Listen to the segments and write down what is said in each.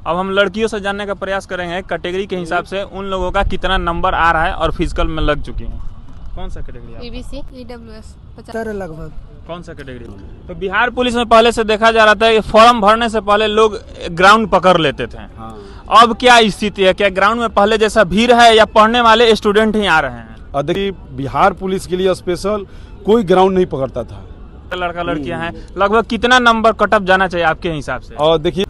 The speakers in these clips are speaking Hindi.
अब हम लड़कियों से जानने का प्रयास करेंगे कैटेगरी के हिसाब से उन लोगों का कितना नंबर आ रहा है और फिजिकल में लग चुकी हैं। कौन सा कैटेगरी? ईबीसी ईडब्ल्यूएस 50 लगभग। कौन सा कैटेगरी? तो बिहार पुलिस में पहले से देखा जा रहा था कि फॉर्म भरने से पहले लोग ग्राउंड पकड़ लेते थे। अब क्या स्थिति है? क्या ग्राउंड में पहले जैसा भीड़ है या पढ़ने वाले स्टूडेंट ही आ रहे हैं? देखिए, बिहार पुलिस के लिए स्पेशल कोई ग्राउंड नहीं पकड़ता था। लड़का लड़कियां हैं, लगभग कितना नंबर कटअप जाना चाहिए आपके हिसाब से? और देखिए,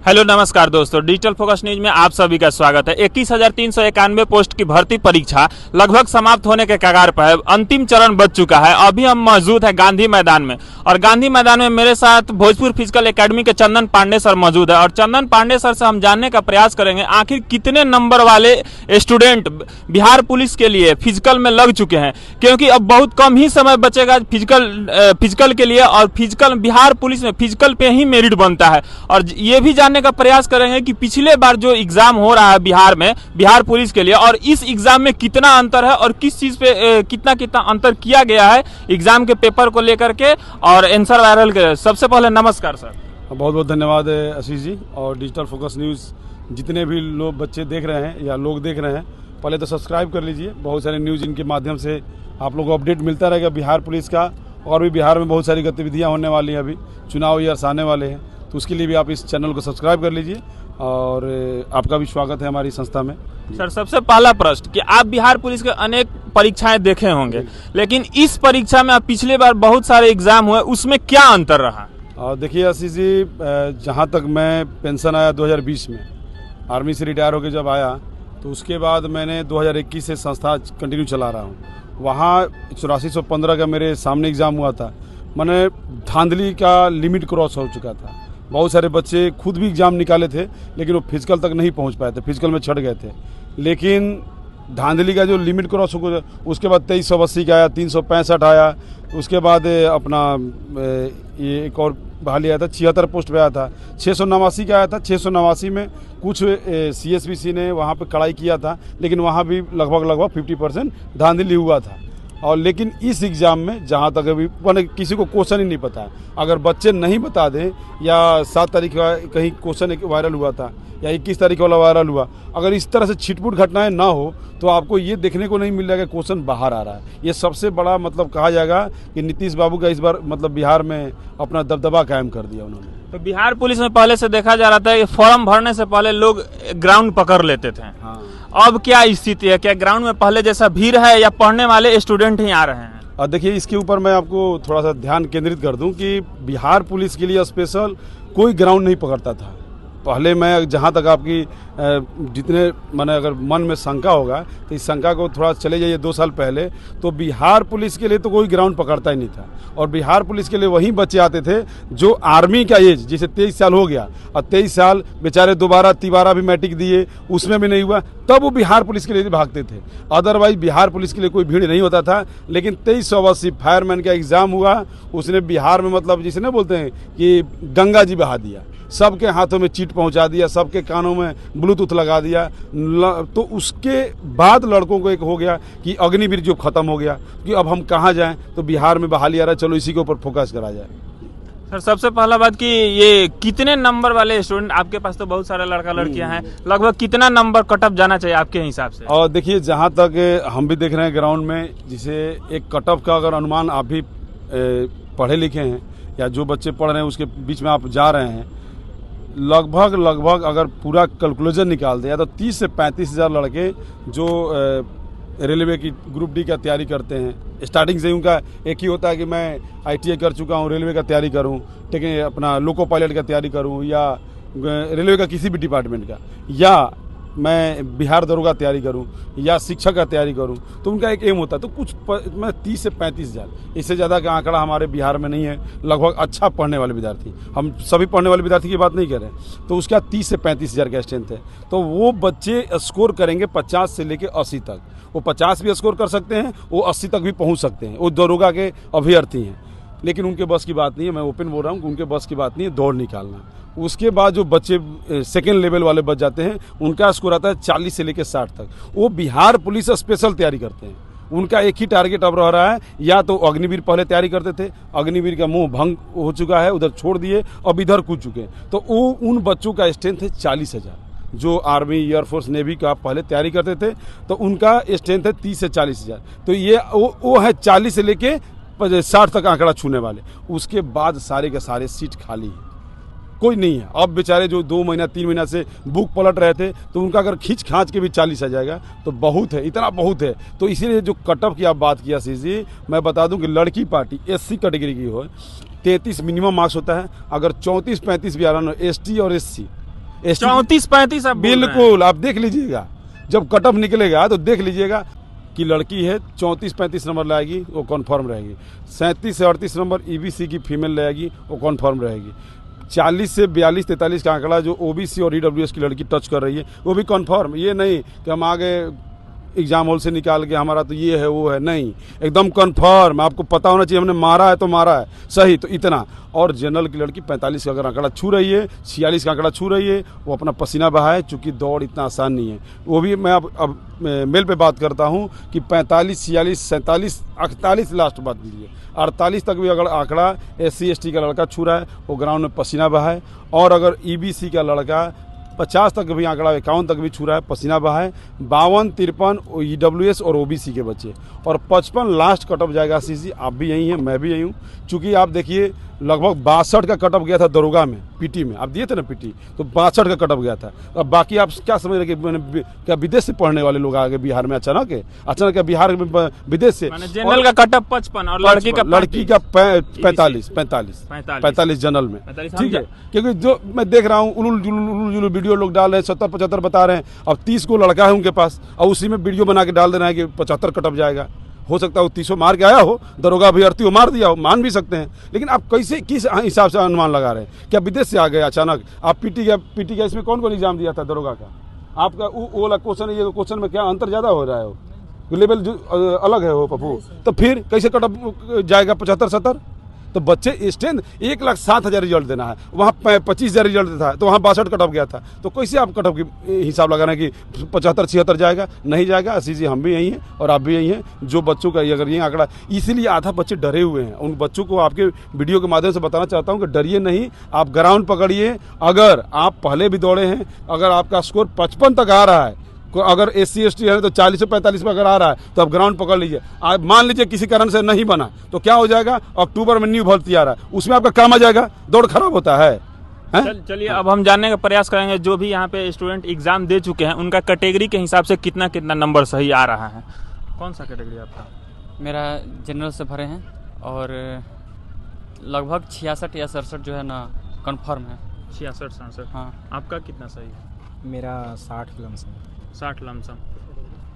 हेलो नमस्कार दोस्तों, डिजिटल फोकस न्यूज में आप सभी का स्वागत है। 21,391 पोस्ट की भर्ती परीक्षा लगभग समाप्त होने के कगार पर है। अंतिम चरण बच चुका है। अभी हम मौजूद है गांधी मैदान में, और गांधी मैदान में मेरे साथ भोजपुर फिजिकल एकेडमी के चंदन पांडे सर मौजूद है। और चंदन पांडे सर से हम जानने का प्रयास करेंगे आखिर कितने नंबर वाले स्टूडेंट बिहार पुलिस के लिए फिजिकल में लग चुके हैं, क्योंकि अब बहुत कम ही समय बचेगा फिजिकल के लिए, और फिजिकल बिहार पुलिस में फिजिकल पे ही मेरिट बनता है। और ये भी जानने का प्रयास करेंगे कि पिछले बार जो एग्जाम हो रहा है बिहार में बिहार पुलिस के लिए, और इस एग्जाम में कितना अंतर है और किस चीज पे कितना अंतर किया गया है एग्जाम के पेपर को लेकर के और आंसर वायरल के। सबसे पहले नमस्कार सर। बहुत बहुत धन्यवाद आशीष जी। और डिजिटल फोकस न्यूज़ जितने भी लोग बच्चे देख रहे हैं या लोग देख रहे हैं, पहले तो सब्सक्राइब कर लीजिए। बहुत सारे न्यूज़ इनके माध्यम से आप लोगों को अपडेट मिलता रहेगा बिहार पुलिस का। और भी बिहार में बहुत सारी गतिविधियाँ होने वाली हैं, अभी चुनाव ईयर्स आने वाले हैं, तो उसके लिए भी आप इस चैनल को सब्सक्राइब कर लीजिए। और आपका भी स्वागत है हमारी संस्था में। सर, सबसे पहला प्रश्न कि आप बिहार पुलिस के अनेक परीक्षाएं देखे होंगे, लेकिन इस परीक्षा में आप पिछले बार बहुत सारे एग्जाम हुए, उसमें क्या अंतर रहा? देखिए आशीष जी, जहाँ तक मैं पेंशन आया 2020 में, आर्मी से रिटायर होकर जब आया, तो उसके बाद मैंने 2021 से संस्था कंटिन्यू चला रहा हूँ। वहाँ 8415 का मेरे सामने एग्ज़ाम हुआ था। मैंने धांधली का लिमिट क्रॉस हो चुका था। बहुत सारे बच्चे खुद भी एग्ज़ाम निकाले थे, लेकिन वो फिजिकल तक नहीं पहुंच पाए थे, फिजिकल में छट गए थे। लेकिन धांधली का जो लिमिट क्रॉस हो गया, उसके बाद 2380 का आया, 365 आया, उसके बाद अपना ये एक और बहाली आया था, 76 पोस्ट पे आया था, 689 का आया था। 689 में कुछ CSBC ने वहाँ पे कड़ाई किया था, लेकिन वहाँ भी लगभग 50% धांधली हुआ था। और लेकिन इस एग्ज़ाम में जहाँ तक अभी मैंने किसी को क्वेश्चन ही नहीं पता है। अगर बच्चे नहीं बता दें, या 7 तारीख का कहीं क्वेश्चन वायरल हुआ था या 21 तारीख वाला वायरल हुआ, अगर इस तरह से छिटपुट घटनाएं ना हो तो आपको ये देखने को नहीं मिल जाएगा क्वेश्चन बाहर आ रहा है। ये सबसे बड़ा मतलब कहा जाएगा कि नीतीश बाबू का इस बार मतलब बिहार में अपना दबदबा कायम कर दिया उन्होंने। तो बिहार पुलिस में पहले से देखा जा रहा था कि फॉर्म भरने से पहले लोग ग्राउंड पकड़ लेते थे। अब क्या स्थिति है? क्या ग्राउंड में पहले जैसा भीड़ है या पढ़ने वाले स्टूडेंट ही आ रहे हैं? देखिए, इसके ऊपर मैं आपको थोड़ा सा ध्यान केंद्रित कर दूं कि बिहार पुलिस के लिए स्पेशल कोई ग्राउंड नहीं पकड़ता था। पहले मैं जहां तक आपकी जितने मैंने अगर मन में शंका होगा, तो इस शंका को थोड़ा चले जाइए 2 साल पहले, तो बिहार पुलिस के लिए तो कोई ग्राउंड पकड़ता ही नहीं था। और बिहार पुलिस के लिए वही बच्चे आते थे जो आर्मी का एज, जैसे 23 साल हो गया, और 23 साल बेचारे दोबारा तिबारा भी मैट्रिक दिए, उसमें भी नहीं हुआ, तब वो बिहार पुलिस के लिए भागते थे। अदरवाइज बिहार पुलिस के लिए कोई भीड़ नहीं होता था। लेकिन 2380 फायरमैन का एग्ज़ाम हुआ, उसने बिहार में मतलब जिसे ना बोलते हैं कि गंगा जी बहा दिया, सबके हाथों में चीट पहुंचा दिया, सबके कानों में ब्लूटूथ लगा दिया। तो उसके बाद लड़कों को एक हो गया कि अग्निवीर जो खत्म हो गया कि अब हम कहाँ जाएं, तो बिहार में बहाली आ रहा है, चलो इसी के ऊपर फोकस करा जाए। सर, सबसे पहला बात कि ये कितने नंबर वाले स्टूडेंट आपके पास? तो बहुत सारे लड़का लड़कियां हैं, लगभग कितना नंबर कटअप जाना चाहिए आपके हिसाब से? और देखिए, जहाँ तक हम भी देख रहे हैं ग्राउंड में, जिसे एक कटअप का अगर अनुमान आप भी पढ़े लिखे हैं या जो बच्चे पढ़ रहे हैं उसके बीच में आप जा रहे हैं, लगभग अगर पूरा कैलकुलेशन निकाल दिया तो 30 से 35 हज़ार लड़के जो रेलवे की ग्रुप डी का तैयारी करते हैं। स्टार्टिंग से उनका एक ही होता है कि मैं ITA कर चुका हूँ, रेलवे का तैयारी करूँ, लेकिन अपना लोको पायलट का तैयारी करूँ, या रेलवे का किसी भी डिपार्टमेंट का, या मैं बिहार दरोगा तैयारी करूं, या शिक्षक का तैयारी करूं, तो उनका एक एम होता है। तो कुछ मैं 30 से 35 हज़ार, इससे ज़्यादा का आंकड़ा हमारे बिहार में नहीं है। लगभग अच्छा पढ़ने वाले विद्यार्थी, हम सभी पढ़ने वाले विद्यार्थी की बात नहीं कर रहे हैं, तो उसका 30 से 35 हज़ार का स्ट्रेंथ है। तो वो बच्चे स्कोर करेंगे 50 से लेकर 80 तक। वो 50 भी स्कोर कर सकते हैं, वो 80 तक भी पहुँच सकते हैं। वो दरोगा के अभ्यर्थी हैं, लेकिन उनके बस की बात नहीं है। मैं ओपन बोल रहा हूँ कि उनके बस की बात नहीं है दौड़ निकालना। उसके बाद जो बच्चे सेकेंड लेवल वाले बच जाते हैं, उनका स्कोर आता है 40 से लेकर 60 तक। वो बिहार पुलिस स्पेशल तैयारी करते हैं। उनका एक ही टारगेट अब रह रहा है, या तो अग्निवीर पहले तैयारी करते थे, अग्निवीर का मुंह भंग हो चुका है, उधर छोड़ दिए, अब इधर कूद चुके हैं। तो वो उन बच्चों का स्ट्रेंथ है 40,000। जो आर्मी, एयरफोर्स, नेवी का पहले तैयारी करते थे तो उनका स्ट्रेंथ है 30 से 40,000। तो ये वो है 40 से लेके 60 तक आंकड़ा छूने वाले। उसके बाद सारे के सारे सीट खाली हैं, कोई नहीं है। अब बेचारे जो 2 महीना 3 महीना से बुक पलट रहे थे, तो उनका अगर खींच खांच के भी 40 आ जाएगा तो बहुत है, इतना बहुत है। तो इसीलिए जो कटअप की आप बात किया जी, मैं बता दूं कि लड़की पार्टी SC कैटेगरी की हो 33 मिनिमम मार्क्स होता है। अगर 34-35 भी आ रहा है ST और SC 34-35 बिल्कुल, आप देख लीजिएगा जब कटअप निकलेगा तो देख लीजिएगा कि लड़की है 34-35 नंबर लाएगी, वो कन्फर्म रहेगी। 37 से 38 नंबर EBC की फीमेल लाएगी, वो कन्फर्म रहेगी। 40 से 42-43 का आंकड़ा जो OBC और EWS की लड़की टच कर रही है, वो भी कन्फर्म। ये नहीं कि हम आगे एग्जाम हॉल से निकाल के हमारा तो ये है वो है, नहीं, एकदम कन्फर्म। आपको पता होना चाहिए हमने मारा है तो मारा है सही, तो इतना। और जनरल की लड़की 45 का अगर आंकड़ा छू रही है, 46 का आंकड़ा छू रही है, वो अपना पसीना बहाए, चूंकि दौड़ इतना आसान नहीं है। वो भी मैं अब मेल पे बात करता हूँ कि 45, 46, 47, 48 लास्ट बात दीजिए, 48 तक भी अगर आंकड़ा SC ST का लड़का छू रहा है, वो ग्राउंड में पसीना बहाए। और अगर EBC का लड़का 50 तक भी आंकड़ा 51 तक भी छू रहा है, पसीना बहाए। 52-53 EWS और OBC के बच्चे, और 55 लास्ट कटअप जाएगा। CC आप भी यही हैं, मैं भी यही हूँ। चूँकि आप देखिए लगभग 62 का कटअप गया था दरोगा में, PT में आप दिए थे ना PT, तो 62 का कटअप गया था। अब बाकी आप क्या समझ रहे कि क्या विदेश से पढ़ने वाले लोग आ गए बिहार में अचानक क्या बिहार में विदेश से? जनरल का कटअप 55 और लड़की का 45 जनरल में, ठीक है। क्योंकि जो मैं देख रहा हूँ उलूल वीडियो लोग डाल रहे हैं, 70-75 बता रहे हैं। अब 30 को लड़का है उनके पास, और उसी में वीडियो बना के डाल देना है कि 75 कटअप जाएगा। हो सकता है वो 30 मार के आया हो, दरोगा अभ्यर्थी हो मार दिया हो, मान भी सकते हैं। लेकिन आप कैसे किस हिसाब से अनुमान लगा रहे हैं? क्या विदेश से आ गए अचानक? आप PT का इसमें कौन एग्जाम दिया था दरोगा का? आपका वो वाला क्वेश्चन, ये क्वेश्चन में क्या अंतर ज़्यादा हो रहा है? हो लेवल जो अलग है हो पप्पू, तो फिर कैसे कटअप जाएगा 75-70? तो बच्चे स्ट्रेंथ 1,07,000 रिजल्ट देना है, वहाँ 25,000 रिजल्ट देता है, तो वहाँ 62 कटअप गया था। तो कैसे आप कटअप की हिसाब लगा रहे हैं कि 75-76 जाएगा? नहीं जाएगा। असीज जी हम भी यही हैं और आप भी यही हैं। जो बच्चों का अगर ये आंकड़ा, इसीलिए आधा बच्चे डरे हुए हैं। उन बच्चों को आपके वीडियो के माध्यम से बताना चाहता हूँ कि डरिए नहीं, आप ग्राउंड पकड़िए। अगर आप पहले भी दौड़े हैं, अगर आपका स्कोर 55 तक आ रहा है, अगर SC ST है तो 40 से 45 पे अगर आ रहा है, तो आप ग्राउंड पकड़ लीजिए। आप मान लीजिए किसी कारण से नहीं बना, तो क्या हो जाएगा? अक्टूबर में न्यू भर्ती आ रहा है, उसमें आपका काम आ जाएगा, दौड़ खराब होता है। चलिए अब हम जानने का प्रयास करेंगे, जो भी यहाँ पे स्टूडेंट एग्जाम दे चुके हैं उनका कैटेगरी के हिसाब से कितना नंबर सही आ रहा है। कौन सा कैटेगरी आपका? मेरा जनरल से भरे हैं और लगभग 66 या 67 जो है ना कन्फर्म है। 66-67? हाँ। आपका कितना सही है? मेरा 60 लमसम। 60 लमसम।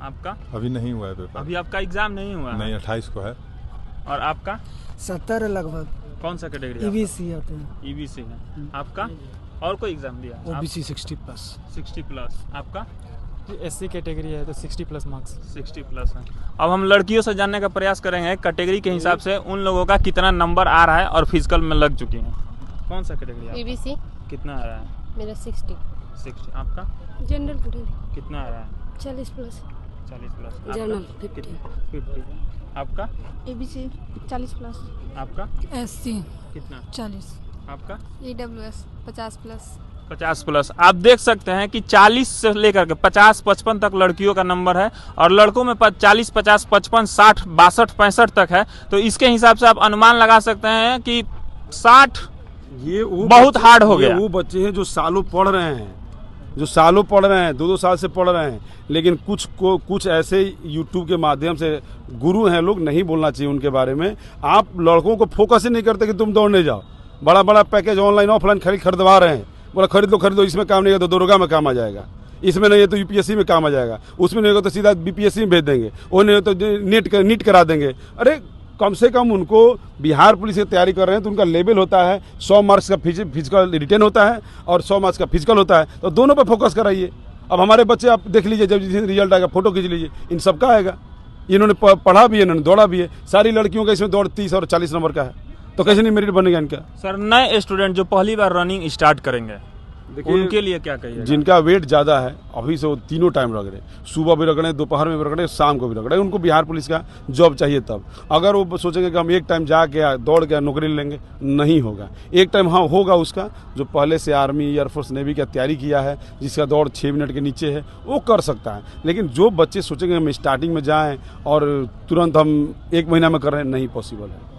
आपका? अभी नहीं हुआ है पेपर। अभी आपका एग्जाम नहीं हुआ? नहीं, 28 को है। और आपका? 70 लगभग। कौन सा कैटेगरी? EBC आते हैं। EBC है। आपका? और कोई एग्जाम दिया? OBC 60+। 60+। आपका? SC कैटेगरी है तो 60+ मार्क्स। 60+ है। अब हम लड़कियों से जानने का प्रयास करेंगे कैटेगरी के हिसाब से उन लोगों का कितना नंबर आ रहा है और फिजिकल में लग चुकी हैं। कौन सा कैटेगरी? EBC। कितना आ रहा है? मेरा 60। आपका? जनरल कितना आ रहा है? 40+। 40+। जनरल 50। आपका? EBC 40+। आपका? SC कितना? 40। आपका? EWS 50+। 50+। आप देख सकते हैं कि 40 से लेकर के 50-55 तक लड़कियों का नंबर है और लड़कों में 40, 50, 55, 60, 62, 65 तक है। तो इसके हिसाब से आप अनुमान लगा सकते हैं कि 60 ये वो बहुत हार्ड हो गया। वो बच्चे हैं जो सालों पढ़ रहे हैं, जो सालों पढ़ रहे हैं, 2-2 साल से पढ़ रहे हैं। लेकिन कुछ ऐसे यूट्यूब के माध्यम से गुरु हैं लोग, नहीं बोलना चाहिए उनके बारे में। आप लड़कों को फोकस ही नहीं करते कि तुम दौड़ने जाओ। बड़ा बड़ा पैकेज ऑनलाइन ऑफलाइन खरीदवा रहे हैं, बोला खरीद लो, इसमें काम नहीं है तो दरोगा में काम आ जाएगा, इसमें नहीं है तो UPSC में काम आ जाएगा, उसमें नहीं होगा तो सीधा BPSC में भेज देंगे, वो नहीं हो तो नीट करा देंगे। अरे कम से कम उनको बिहार पुलिस की तैयारी कर रहे हैं तो उनका लेवल होता है 100 मार्क्स का फिजिकल रिटेन होता है और 100 मार्क्स का फिजिकल होता है, तो दोनों पर फोकस कराइए। अब हमारे बच्चे आप देख लीजिए, जब जिस दिन रिजल्ट आएगा फोटो खींच लीजिए, इन सबका आएगा। इन्होंने पढ़ा भी है, इन्होंने दौड़ा भी है। सारी लड़कियों का इसमें दौड़ 30 और 40 नंबर का है, तो कैसे नहीं मेरिट बनेगा इनका? सर नए स्टूडेंट जो पहली बार रनिंग स्टार्ट करेंगे देखिए, उनके लिए क्या कहिएगा? जिनका वेट ज़्यादा है अभी से वो तीनों टाइम रख रहे हैं, सुबह भी रख रहे हैं, दोपहर में भी रख रहे हैं, शाम को भी रख रहे हैं। उनको बिहार पुलिस का जॉब चाहिए तब। अगर वो सोचेंगे कि हम एक टाइम जाके दौड़ के नौकरी लेंगे, नहीं होगा। एक टाइम हाँ होगा उसका, जो पहले से आर्मी, एयरफोर्स, नेवी की तैयारी किया है, जिसका दौड़ 6 मिनट के नीचे है, वो कर सकता है। लेकिन जो बच्चे सोचेंगे हम स्टार्टिंग में जाएँ और तुरंत हम 1 महीना में कर रहे हैं, नहीं पॉसिबल है।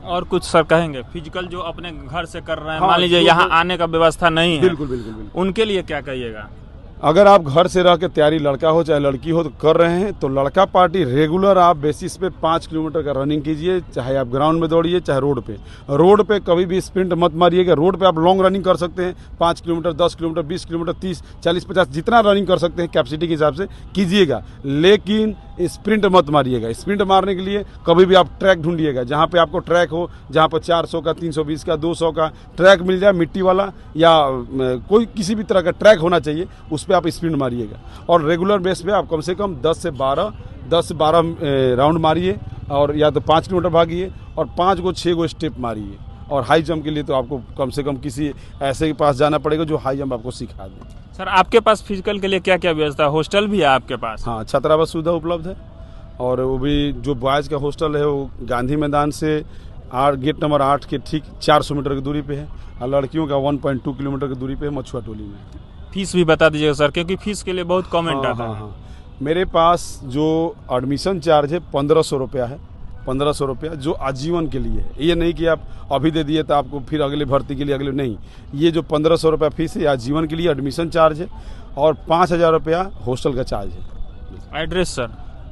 और कुछ सर कहेंगे फिजिकल जो अपने घर से कर रहे हैं, हाँ, मान लीजिए जो- यहाँ आने का व्यवस्था नहीं है, बिल्कुल बिल्कुल बिल्कुल। उनके लिए क्या कहिएगा? अगर आप घर से रह के तैयारी, लड़का हो चाहे लड़की हो, तो कर रहे हैं, तो लड़का पार्टी रेगुलर आप बेसिस पे 5 किलोमीटर का रनिंग कीजिए, चाहे आप ग्राउंड में दौड़िए चाहे रोड पे। रोड पे कभी भी स्प्रिंट मत मारिएगा। रोड पे आप लॉन्ग रनिंग कर सकते हैं, 5 किलोमीटर, 10 किलोमीटर, 20 किलोमीटर, 30, 40, 50 जितना रनिंग कर सकते हैं कैपेसिटी के हिसाब से कीजिएगा, लेकिन स्प्रिंट मत मारिएगा। स्प्रिंट मारने के लिए कभी भी आप ट्रैक ढूंढिएगा, जहाँ पे आपको ट्रैक हो, जहाँ पर 400 का, 320 का, 200 का ट्रैक मिल जाए, मिट्टी वाला या कोई किसी भी तरह का ट्रैक होना चाहिए, उस पर आप स्प्रिंट मारिएगा। और रेगुलर बेस पे आप कम से कम 10 से 12 राउंड मारिए, और या तो 5 किलोमीटर भागिए और 5 को 6 को स्टेप मारिए। और हाई जंप के लिए तो आपको कम से कम किसी ऐसे के पास जाना पड़ेगा जो हाई जंप आपको सिखा दे। सर आपके पास फिजिकल के लिए क्या क्या व्यवस्था है? हॉस्टल भी है आपके पास? हाँ, छात्रावास सुविधा उपलब्ध है। और वो भी जो बॉयज़ का हॉस्टल है वो गांधी मैदान से गेट नंबर 8 के ठीक 400 मीटर की दूरी पे है, और लड़कियों का 1.2 किलोमीटर की दूरी पे है, मछुआ टोली में। फीस भी बता दीजिएगा सर, क्योंकि फीस के लिए बहुत कमेंट हाँ, आता हाँ, है। हाँ। मेरे पास जो एडमिशन चार्ज है 1500 रुपया है, 1500 रुपया जो आजीवन के लिए है। ये नहीं कि आप अभी दे दिए तो आपको फिर अगले भर्ती के लिए अगले, नहीं। ये जो 1500 रुपया फीस है आजीवन के लिए एडमिशन चार्ज है, और 5000 रुपया हॉस्टल का चार्ज है। Address sir?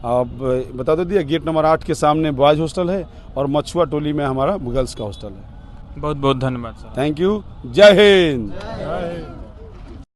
आप बता दो दिया, गेट नंबर 8 के सामने बॉयज़ हॉस्टल है, और मछुआ टोली में हमारा गर्ल्स का हॉस्टल है। बहुत बहुत धन्यवाद सर। Thank you. जय हिंद।